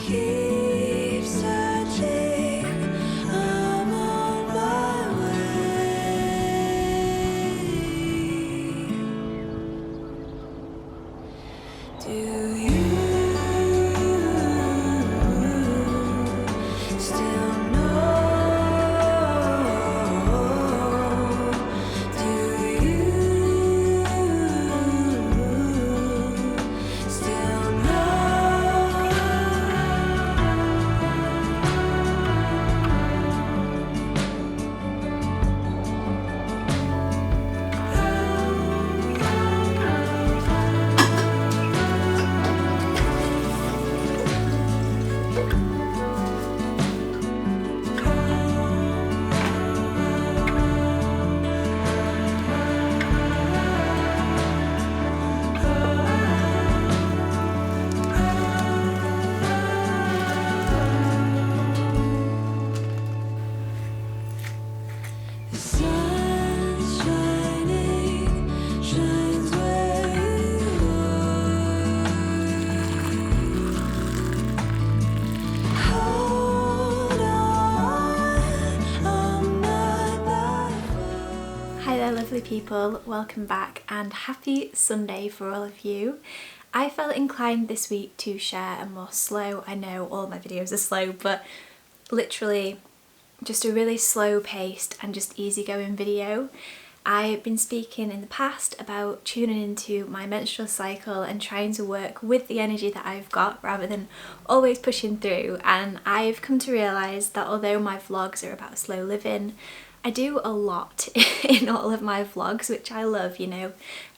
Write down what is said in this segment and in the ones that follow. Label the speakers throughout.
Speaker 1: keep searching, I'm on my way. Do you still know? Do you still The sun's shining, shines where you are. Hold on, I'm not that far.
Speaker 2: Hi there lovely people, welcome back and happy Sunday for all of you. I felt inclined this week to share a more slow, I know all my videos are slow, but literally just a really slow paced and just easygoing video. I've been speaking in the past about tuning into my menstrual cycle and trying to work with the energy that I've got rather than always pushing through, and I've come to realise that although my vlogs are about slow living, I do a lot in all of my vlogs, which I love, you know.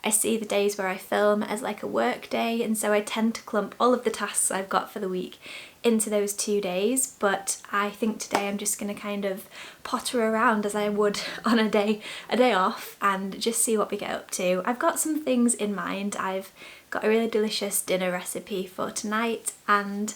Speaker 2: I see the days where I film as like a work day, and so I tend to clump all of the tasks I've got for the week into those 2 days, but I think today I'm just going to kind of potter around as I would on a day off and just see what we get up to. I've got some things in mind. I've got a really delicious dinner recipe for tonight, and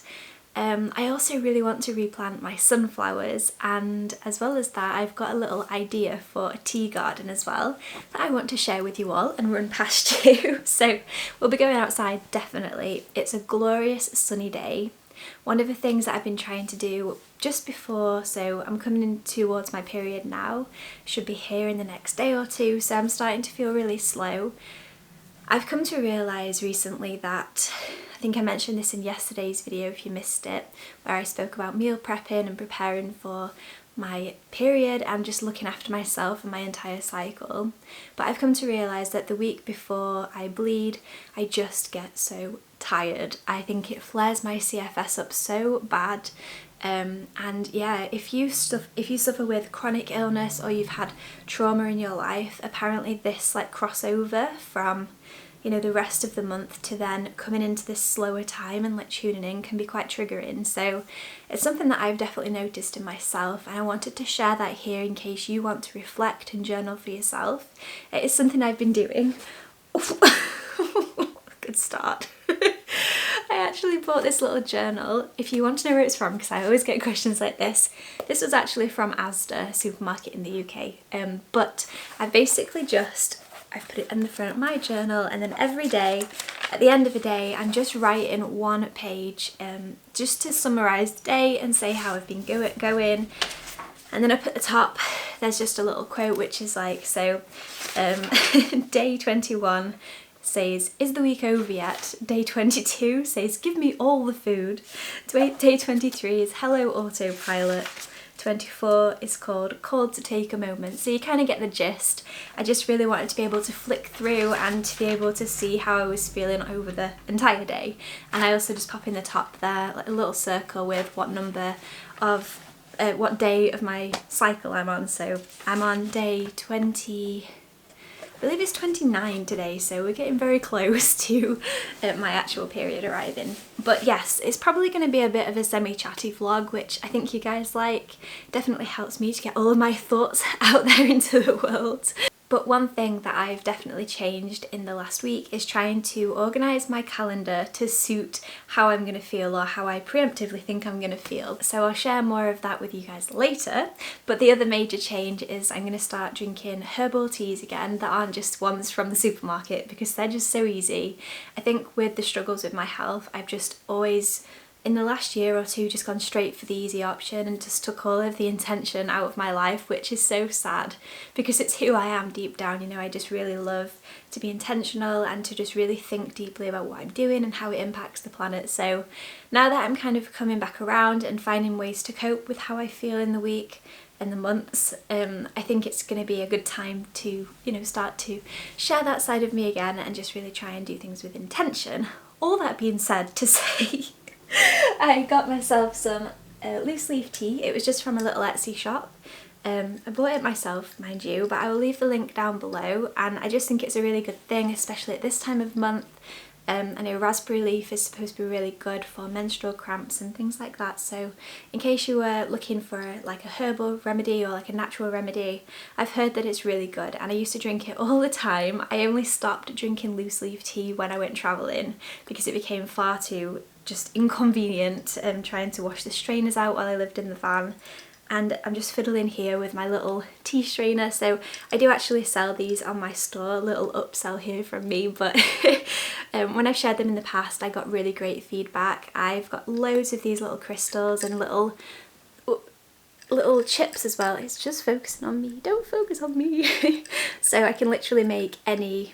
Speaker 2: I also really want to replant my sunflowers, and as well as that I've got a little idea for a tea garden as well that I want to share with you all and run past you. So we'll be going outside definitely. It's a glorious sunny day. One of the things that I've been trying to do just before, so I'm coming in towards my period now, should be here in the next day or two, so I'm starting to feel really slow. I've come to realise recently that, I think I mentioned this in yesterday's video if you missed it, where I spoke about meal prepping and preparing for my period and just looking after myself and my entire cycle. But I've come to realise that the week before I bleed, I just get so tired. I think it flares my CFS up so bad. And yeah, if you suffer with chronic illness or you've had trauma in your life, apparently this like crossover from, you know, the rest of the month to then coming into this slower time and like tuning in can be quite triggering. So it's something that I've definitely noticed in myself, and I wanted to share that here in case you want to reflect and journal for yourself. It is something I've been doing. Good start. I actually bought this little journal. If you want to know where it's from, because I always get questions like this was actually from Asda, a supermarket in the UK. But I basically I've put it in the front of my journal, and then every day, at the end of the day, I'm just writing one page just to summarise the day and say how I've been going. And then up at the top, there's just a little quote which is like, so day 21 says, "Is the week over yet?" Day 22 says, "Give me all the food." Day 23 is "Hello autopilot." 24 is called to take a moment. So you kind of get the gist. I just really wanted to be able to flick through and to be able to see how I was feeling over the entire day. And I also just pop in the top there like a little circle with what number of what day of my cycle I'm on. So I'm on day 20, I believe it's 29 today, so we're getting very close to my actual period arriving. But yes, it's probably going to be a bit of a semi-chatty vlog, which I think you guys like. Definitely helps me to get all of my thoughts out there into the world. But one thing that I've definitely changed in the last week is trying to organise my calendar to suit how I'm going to feel, or how I preemptively think I'm going to feel. So I'll share more of that with you guys later. But the other major change is I'm going to start drinking herbal teas again that aren't just ones from the supermarket, because they're just so easy. I think with the struggles with my health, I've just always in the last year or two just gone straight for the easy option and just took all of the intention out of my life, which is so sad because it's who I am deep down. You know, I just really love to be intentional and to just really think deeply about what I'm doing and how it impacts the planet. So now that I'm kind of coming back around and finding ways to cope with how I feel in the week and the months, I think it's going to be a good time to, you know, start to share that side of me again and just really try and do things with intention. All that being said, to say I got myself some loose leaf tea. It was just from a little Etsy shop. I bought it myself, mind you, but I will leave the link down below, and I just think it's a really good thing, especially at this time of month. I know raspberry leaf is supposed to be really good for menstrual cramps and things like that, so in case you were looking for like a herbal remedy or like a natural remedy, I've heard that it's really good, and I used to drink it all the time. I only stopped drinking loose leaf tea when I went travelling because it became far too just inconvenient trying to wash the strainers out while I lived in the van. And I'm just fiddling here with my little tea strainer. So I do actually sell these on my store, a little upsell here from me, but when I've shared them in the past I got really great feedback. I've got loads of these little crystals and little chips as well. It's just focusing on me, don't focus on me. So I can literally make any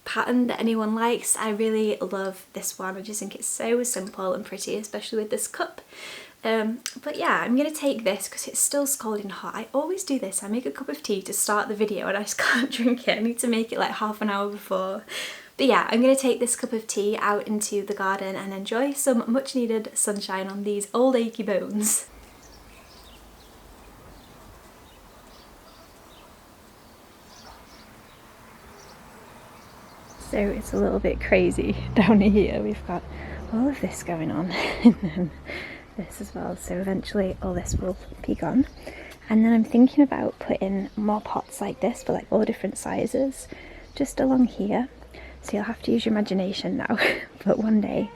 Speaker 2: pattern that anyone likes. I really love this one. I just think it's so simple and pretty, especially with this cup. But yeah, I'm going to take this because it's still scalding hot. I always do this. I make a cup of tea to start the video and I just can't drink it. I need to make it like half an hour before. But yeah, I'm going to take this cup of tea out into the garden and enjoy some much needed sunshine on these old achy bones. So it's a little bit crazy down here. We've got all of this going on and then this as well, so eventually all this will be gone. And then I'm thinking about putting more pots like this, but like all different sizes, just along here. So you'll have to use your imagination now, but one day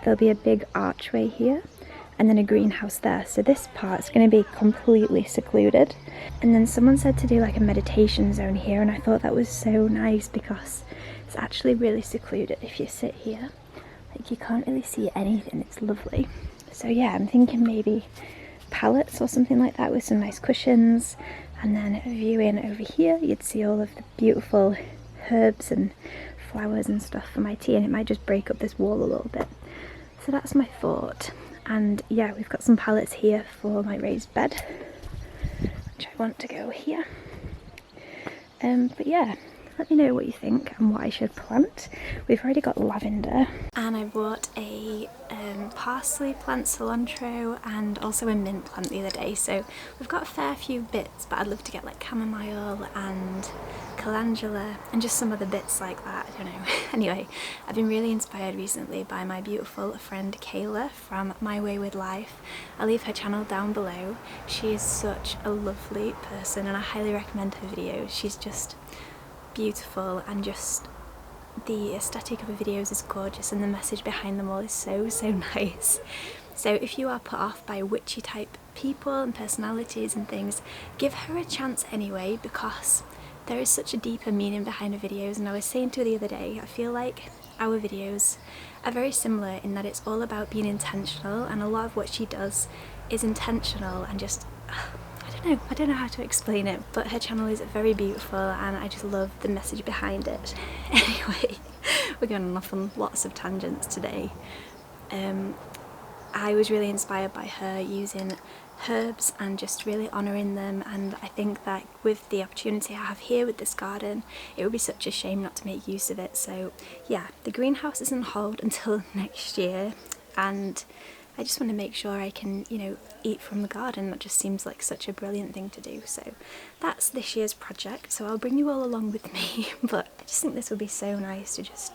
Speaker 2: there'll be a big archway here and then a greenhouse there. So this part's going to be completely secluded. And then someone said to do like a meditation zone here, and I thought that was so nice because it's actually really secluded. If you sit here, like you can't really see anything, it's lovely. So yeah, I'm thinking maybe pallets or something like that with some nice cushions, and then viewing over here you'd see all of the beautiful herbs and flowers and stuff for my tea, and it might just break up this wall a little bit. So that's my thought. And yeah, we've got some pallets here for my raised bed, which I want to go here. But yeah, let me know what you think and what I should plant. We've already got lavender, and I bought a parsley plant, cilantro, and also a mint plant the other day. So we've got a fair few bits, but I'd love to get like chamomile and calendula and just some other bits like that. I don't know. Anyway, I've been really inspired recently by my beautiful friend Kayla from My Way With Life. I'll leave her channel down below. She is such a lovely person and I highly recommend her videos. She's just beautiful, and just the aesthetic of her videos is gorgeous and the message behind them all is so nice. So if you are put off by witchy type people and personalities and things, give her a chance anyway, because there is such a deeper meaning behind her videos. And I was saying to her the other day, I feel like our videos are very similar in that it's all about being intentional, and a lot of what she does is intentional and just I don't know how to explain it, but her channel is very beautiful and I just love the message behind it. Anyway, we're going off on lots of tangents today. I was really inspired by her using herbs and just really honouring them, and I think that with the opportunity I have here with this garden, it would be such a shame not to make use of it. So yeah, the greenhouse is on hold until next year, and I just want to make sure I can, you know, eat from the garden. That just seems like such a brilliant thing to do. So that's this year's project. So I'll bring you all along with me. But I just think this would be so nice to just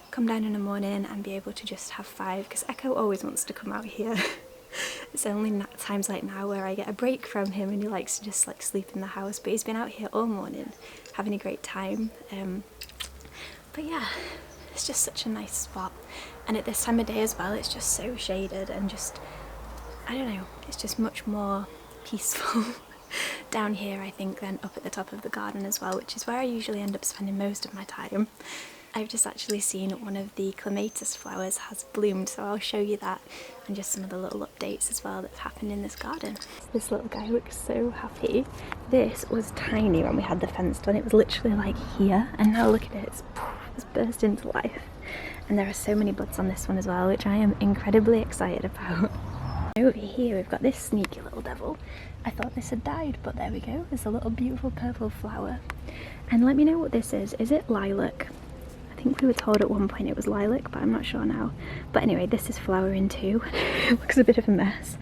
Speaker 2: come down in the morning and be able to just have 5, because Echo always wants to come out here. It's only times like now where I get a break from him and he likes to just like sleep in the house, but he's been out here all morning having a great time. But yeah, it's just such a nice spot, and at this time of day as well, it's just so shaded and just, I don't know, it's just much more peaceful down here I think than up at the top of the garden as well, which is where I usually end up spending most of my time. I've just actually seen one of the clematis flowers has bloomed, so I'll show you that and just some of the little updates as well that's happened in this garden. This little guy looks so happy. This was tiny when we had the fence done. It was literally like here, and now look at it, it's burst into life. And there are so many buds on this one as well, which I am incredibly excited about. Over here we've got this sneaky little devil. I thought this had died, but there we go. There's a little beautiful purple flower. And let me know what this is. Is it lilac? I think we were told at one point it was lilac, but I'm not sure now. But anyway, this is flowering too. It looks a bit of a mess.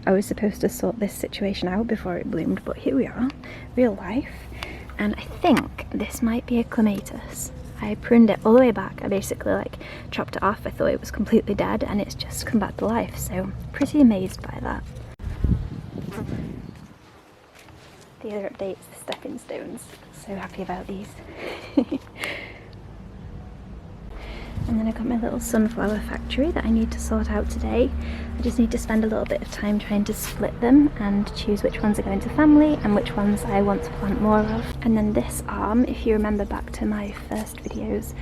Speaker 2: I was supposed to sort this situation out before it bloomed, but here we are, real life. And I think this might be a clematis. I pruned it all the way back. I basically like chopped it off. I thought it was completely dead and it's just come back to life. So pretty amazed by that. The other updates, the stepping stones. So happy about these. And then I've got my little sunflower factory that I need to sort out today. I just need to spend a little bit of time trying to split them and choose which ones are going to family and which ones I want to plant more of. And then this arm, if you remember back to my first videos,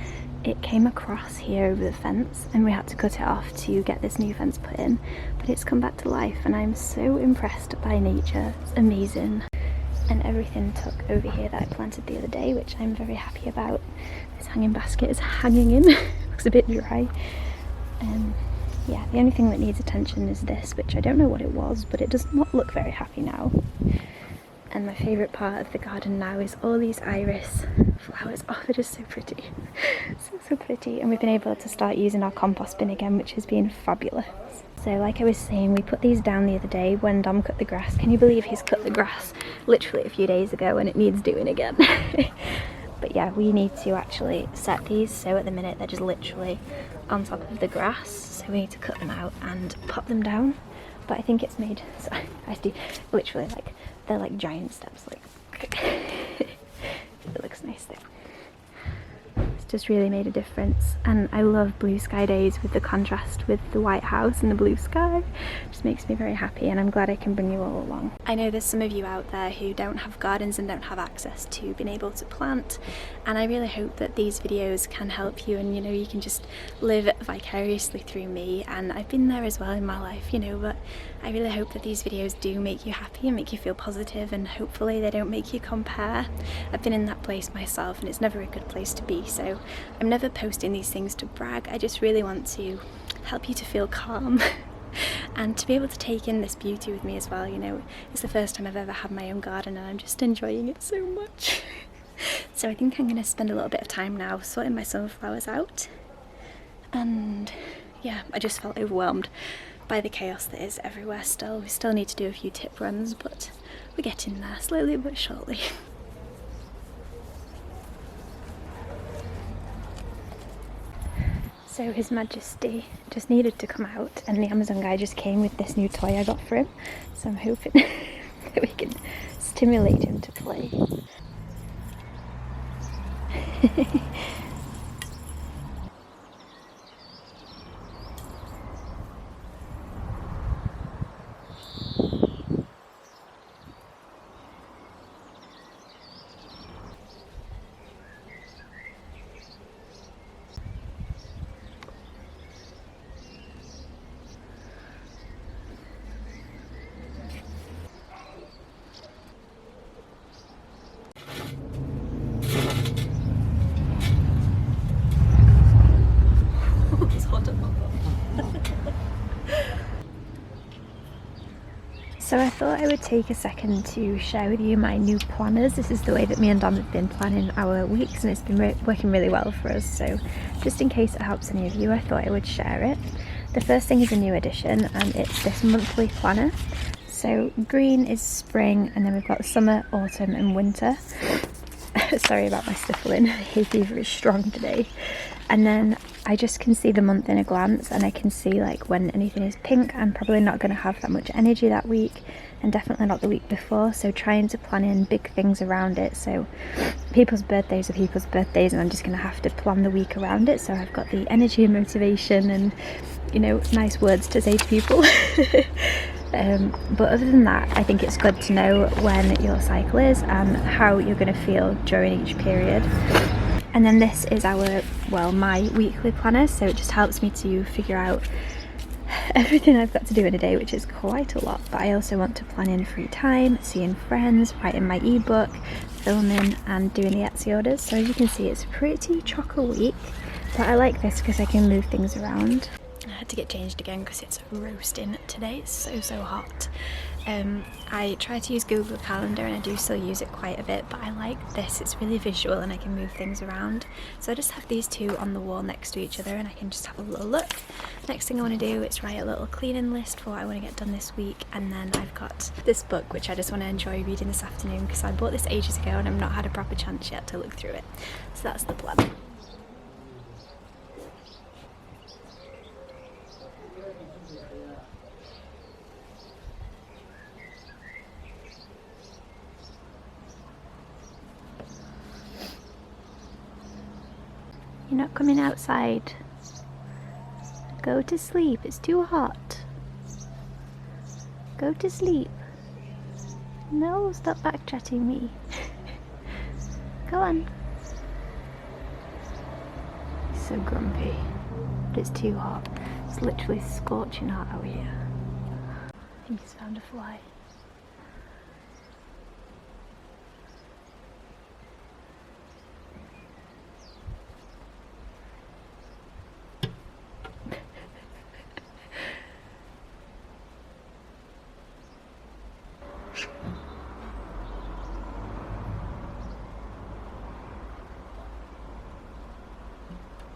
Speaker 2: it came across here over the fence and we had to cut it off to get this new fence put in. But it's come back to life and I'm so impressed by nature. It's amazing. And everything took over here that I planted the other day, which I'm very happy about. This hanging basket is hanging in. Looks a bit dry. Yeah, the only thing that needs attention is this, which I don't know what it was, but it does not look very happy now. And my favourite part of the garden now is all these iris flowers. Oh, they're just so pretty. So pretty. And we've been able to start using our compost bin again, which has been fabulous. So like I was saying, we put these down the other day when Dom cut the grass. Can you believe he's cut the grass literally a few days ago and it needs doing again? But yeah, we need to actually set these, so at the minute they're just literally on top of the grass, so we need to cut them out and pop them down. But I think it's made, so I do literally like, they're like giant steps, like it looks nice though. It's just really made a difference, and I love blue sky days with the contrast with the white house and the blue sky. It just makes me very happy, and I'm glad I can bring you all along. I know there's some of you out there who don't have gardens and don't have access to being able to plant, and I really hope that these videos can help you, and you know, you can just live vicariously through me. And I've been there as well in my life, you know, but I really hope that these videos do make you happy and make you feel positive, and hopefully they don't make you compare. I've been in that place myself and it's never a good place to be, so I'm never posting these things to brag. I just really want to help you to feel calm and to be able to take in this beauty with me as well. You know, it's the first time I've ever had my own garden and I'm just enjoying it so much. So I think I'm going to spend a little bit of time now sorting my sunflowers out, and yeah, I just felt overwhelmed by the chaos that is everywhere still. We still need to do a few tip runs, but we're getting there slowly but surely. So His Majesty just needed to come out, and the Amazon guy just came with this new toy I got for him, so I'm hoping that we can stimulate him to play. So I thought I would take a second to share with you my new planners. This is the way that me and Dom have been planning our weeks, and it's been working really well for us. So just in case it helps any of you, I thought I would share it. The first thing is a new addition, and it's this monthly planner. So green is spring, and then we've got summer, autumn and winter. Sorry about my sniffling, hay fever is strong today. And then I just can see the month in a glance, and I can see like when anything is pink, I'm probably not going to have that much energy that week, and definitely not the week before, so trying to plan in big things around it. So people's birthdays are people's birthdays, and I'm just going to have to plan the week around it, so I've got the energy and motivation and, you know, nice words to say to people. But other than that, I think it's good to know when your cycle is and how you're going to feel during each period. And then this is our, well, my weekly planner, so it just helps me to figure out everything I've got to do in a day, which is quite a lot. But I also want to plan in free time, seeing friends, writing my ebook, filming and doing the Etsy orders. So as you can see, it's a pretty chocker week, but I like this because I can move things around. I had to get changed again because it's roasting today. It's so hot. I try to use Google Calendar and I do still use it quite a bit, but I like this. It's really visual and I can move things around. So I just have these two on the wall next to each other and I can just have a little look. Next thing I want to do is write a little cleaning list for what I want to get done this week, and then I've got this book which I just want to enjoy reading this afternoon because I bought this ages ago and I've not had a proper chance yet to look through it. So that's the plan. You're not coming outside. Go to sleep, it's too hot. Go to sleep. No, stop backchatting me. Go on. He's so grumpy, but it's too hot. It's literally scorching hot out here. I think he's found a fly.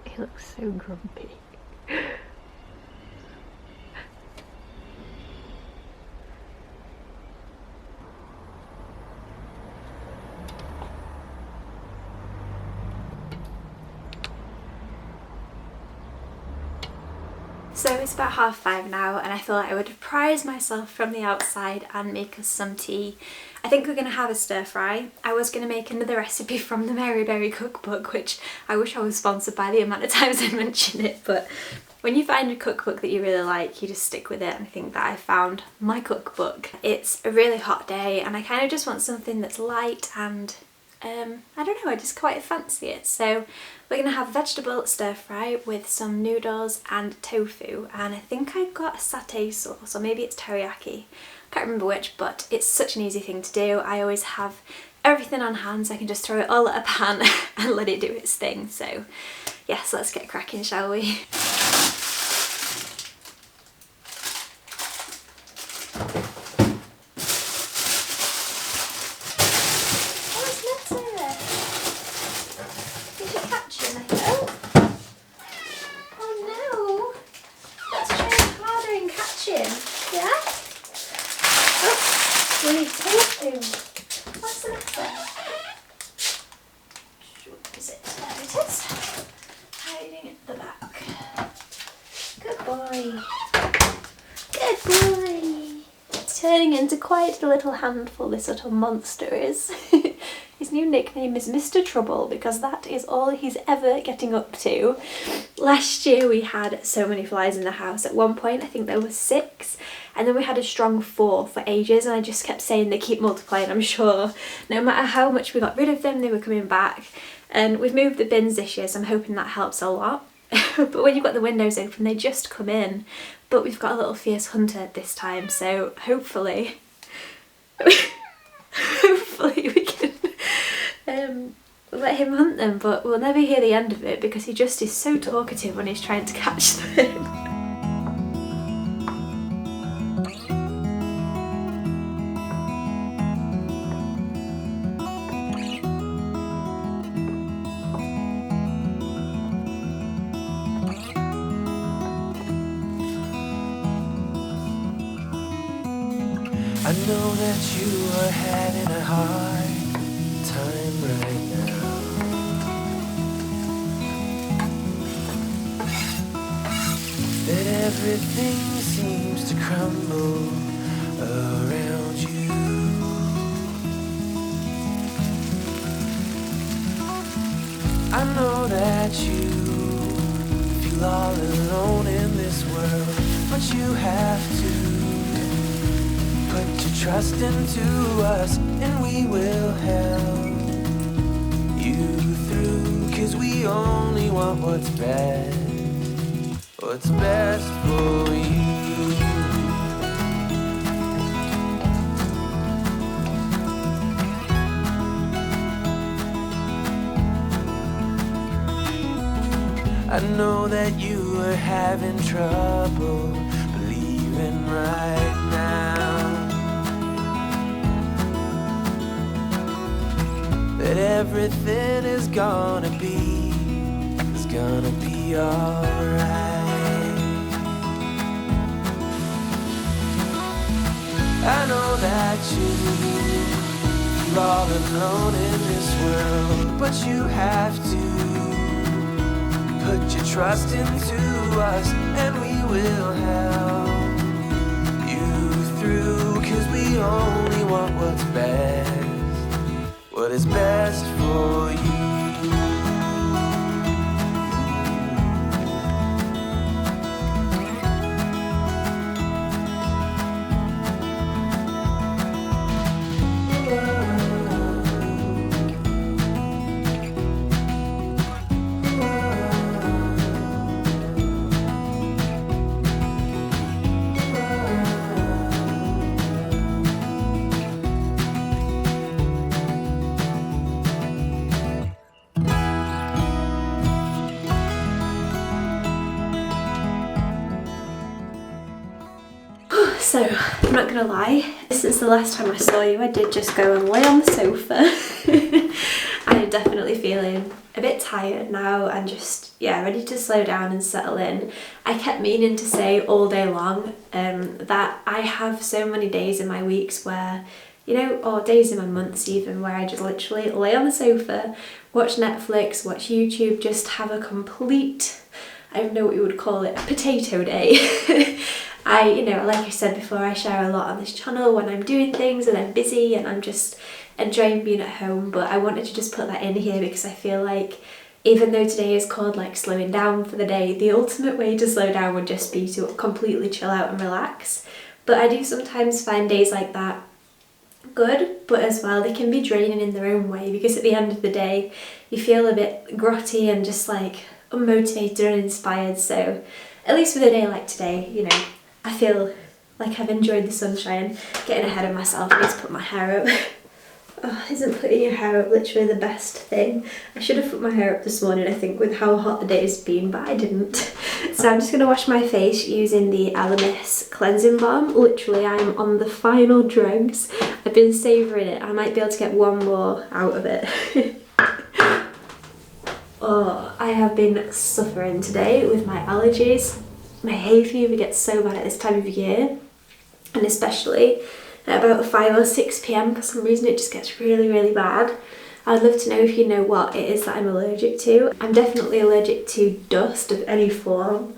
Speaker 2: He looks so grumpy. So it's about 5:30 now and I thought I would surprise myself from the outside and make us some tea. I think we're going to have a stir fry. I was going to make another recipe from the Mary Berry cookbook, which I wish I was sponsored by the amount of times I mention it, but when you find a cookbook that you really like, you just stick with it, and I think that I found my cookbook. It's a really hot day and I kind of just want something that's light and I don't know, I just quite fancy it. So we're going to have vegetable stir fry with some noodles and tofu, and I think I got a satay sauce, or maybe it's teriyaki. Can't remember which, but it's such an easy thing to do. I always have everything on hand so I can just throw it all at a pan and let it do its thing. So yes, let's get cracking, shall we? What's the matter? Is it? There it is. Hiding at the back. Good boy. Good boy. It's turning into quite a little handful, this little monster is. His new nickname is Mr. Trouble because that is all he's ever getting up to. Last year we had so many flies in the house. At one point I think there were 6, and then we had a strong 4 for ages, and I just kept saying they keep multiplying, I'm sure. No matter how much we got rid of them, they were coming back. And we've moved the bins this year, so I'm hoping that helps a lot. But when you've got the windows open, they just come in. But we've got a little fierce hunter this time, so hopefully we can let him hunt them, but we'll never hear the end of it because he just is so talkative when he's trying to catch them.
Speaker 1: I know that you are having a hard time right now. That everything seems to crumble around you. I know that you feel all alone in this world, but you have to put your trust into us and we will help you through, 'cause we only want what's best for you. I know that you are having trouble believing right now that everything is gonna be alright. I know that you're all alone in this world, but you have to put your trust into us, and we will help you through, 'cause we only want what is best for you.
Speaker 2: So, I'm not gonna lie, since the last time I saw you, I did just go and lay on the sofa. I am definitely feeling a bit tired now and just, yeah, ready to slow down and settle in. I kept meaning to say all day long that I have so many days in my weeks where, you know, or days in my months even, where I just literally lay on the sofa, watch Netflix, watch YouTube, just have a complete, I don't know what you would call it, a potato day. You know, like I said before, I share a lot on this channel when I'm doing things and I'm busy and I'm just enjoying being at home, but I wanted to just put that in here because I feel like even though today is called like slowing down for the day, the ultimate way to slow down would just be to completely chill out and relax. But I do sometimes find days like that good, but as well they can be draining in their own way, because at the end of the day you feel a bit grotty and just like unmotivated and uninspired. So at least with a day like today, you know, I feel like I've enjoyed the sunshine. Getting ahead of myself, I need to put my hair up. Oh, isn't putting your hair up literally the best thing? I should have put my hair up this morning, I think, with how hot the day's been, but I didn't. So I'm just going to wash my face using the Alamis cleansing balm. Literally, I'm on the final dregs. I've been savouring it. I might be able to get one more out of it. Oh, I have been suffering today with my allergies. My hay fever gets so bad at this time of year, and especially at about 5 or 6 p.m. for some reason it just gets really, really bad. I'd love to know if you know what it is that I'm allergic to. I'm definitely allergic to dust of any form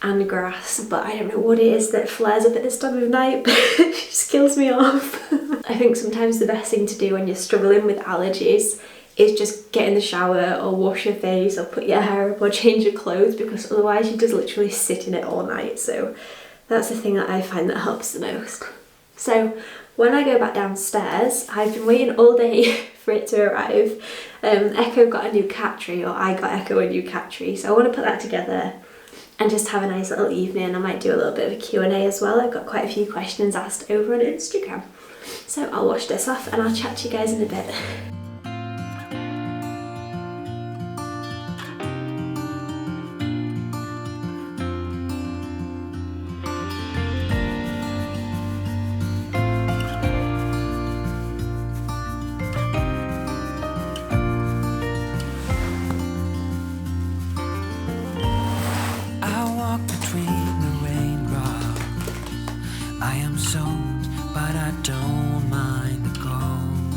Speaker 2: and grass, but I don't know what it is that flares up at this time of night, but it just kills me off. I think sometimes the best thing to do when you're struggling with allergies is just get in the shower or wash your face or put your hair up or change your clothes, because otherwise you just literally sit in it all night. So that's the thing that I find that helps the most. So when I go back downstairs, I've been waiting all day for it to arrive. Echo got a new cat tree, or I got Echo a new cat tree, so I want to put that together and just have a nice little evening. I might do a little bit of a Q&A as well. I've got quite a few questions asked over on Instagram. So I'll wash this off and I'll chat to you guys in a bit.
Speaker 1: But I don't mind the cold.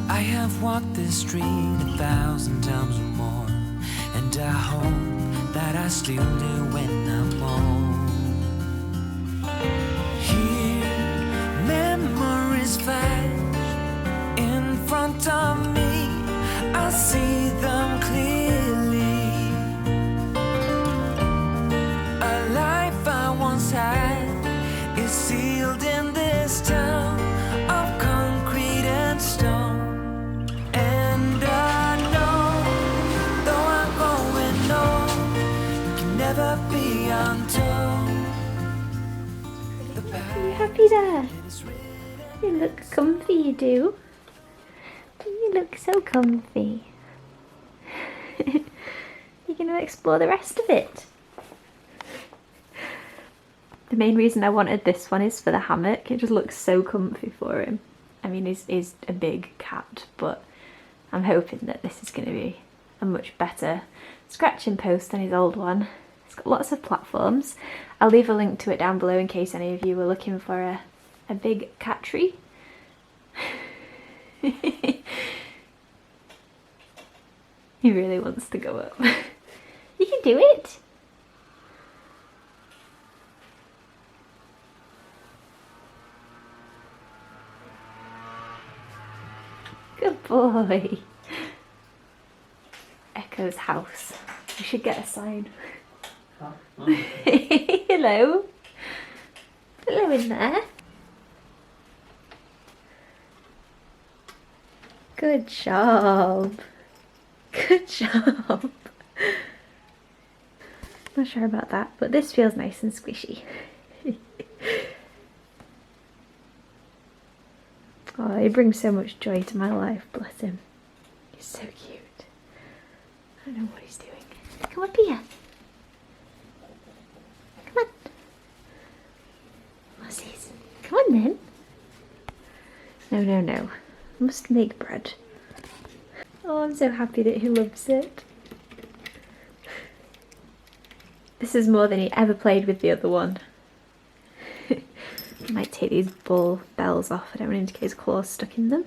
Speaker 1: I have walked this street 1,000 times or more, and I hope that I still do when I'm old. Here, memories flash in front of me. I see them clearly. A life I once had is sealed in this town of concrete and stone.
Speaker 2: comfy there. You look comfy, you do. You look so comfy. You're going to explore the rest of it. The main reason I wanted this one is for the hammock. It just looks so comfy for him. I mean, he's a big cat, but I'm hoping that this is going to be a much better scratching post than his old one. It's got lots of platforms. I'll leave a link to it down below in case any of you were looking for a big cat tree. He really wants to go up. You can do it! Good boy! Echo's house. We should get a sign. Hello. Hello in there. Good job. Good job. Not sure about that, but this feels nice and squishy. Oh, he brings so much joy to my life, bless him. He's so cute. I don't know what he's doing. Come up here. Come on. Mussies. Come on then. No, no, no. I must make bread. Oh, I'm so happy that he loves it. This is more than he ever played with the other one. I might take these bull bells off. I don't want him to get his claws stuck in them.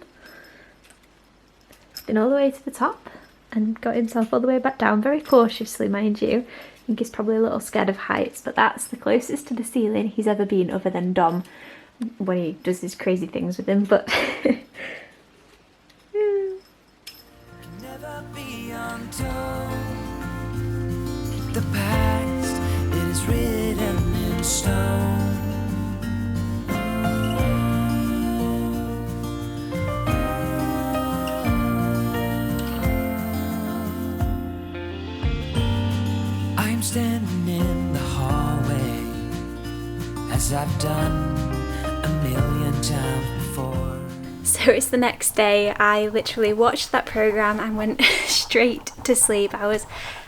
Speaker 2: He's been all the way to the top and got himself all the way back down, very cautiously, mind you. I think he's probably a little scared of heights, but that's the closest to the ceiling he's ever been, other than Dom when he does his crazy things with him. But
Speaker 1: never be untold. The past is written in stone. I'm standing in the hallway as I've done a million times before.
Speaker 2: so it's the next day. I literally watched that programme and went straight to sleep. I was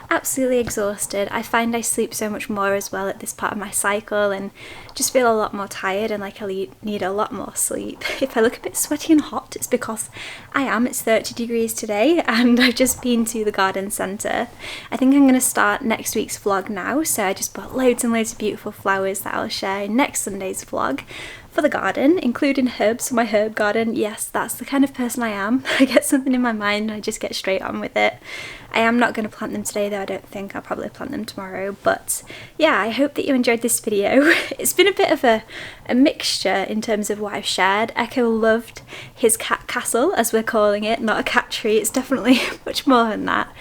Speaker 2: absolutely exhausted. I find I sleep so much more as well at this part of my cycle and just feel a lot more tired and like I need a lot more sleep. If I look a bit sweaty and hot, it's because I am. It's 30 degrees today and I've just been to the garden centre. I think I'm going to start next week's vlog now, so I just bought loads and loads of beautiful flowers that I'll share in next Sunday's vlog for the garden, including herbs for my herb garden. Yes, that's the kind of person I am. I get something in my mind and I just get straight on with it. I am not going to plant them today though, I don't think. I'll probably plant them tomorrow. But yeah, I hope that you enjoyed this video. It's been a bit of a mixture in terms of what I've shared. Echo loved his cat castle, as we're calling it, not a cat tree. It's definitely much more than that.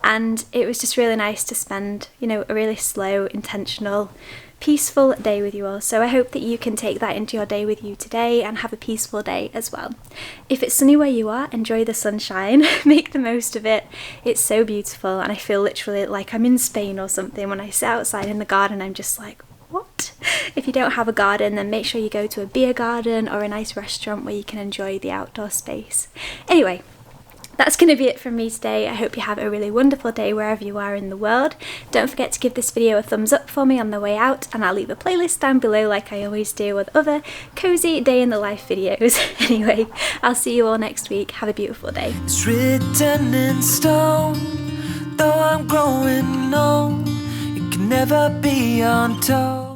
Speaker 2: And it was just really nice to spend, you know, a really slow, intentional, peaceful day with you all. So I hope that you can take that into your day with you today and have a peaceful day as well. If it's sunny where you are, enjoy the sunshine, make the most of it. It's so beautiful and I feel literally like I'm in Spain or something. When I sit outside in the garden, I'm just like, what? If you don't have a garden, then make sure you go to a beer garden or a nice restaurant where you can enjoy the outdoor space. Anyway, that's going to be it from me today. I hope you have a really wonderful day wherever you are in the world. Don't forget to give this video a thumbs up for me on the way out, and I'll leave a playlist down below like I always do with other cozy day in the life videos. Anyway, I'll see you all next week. Have a beautiful day.
Speaker 1: It's written in stone, though I'm growing old, it can never be untold.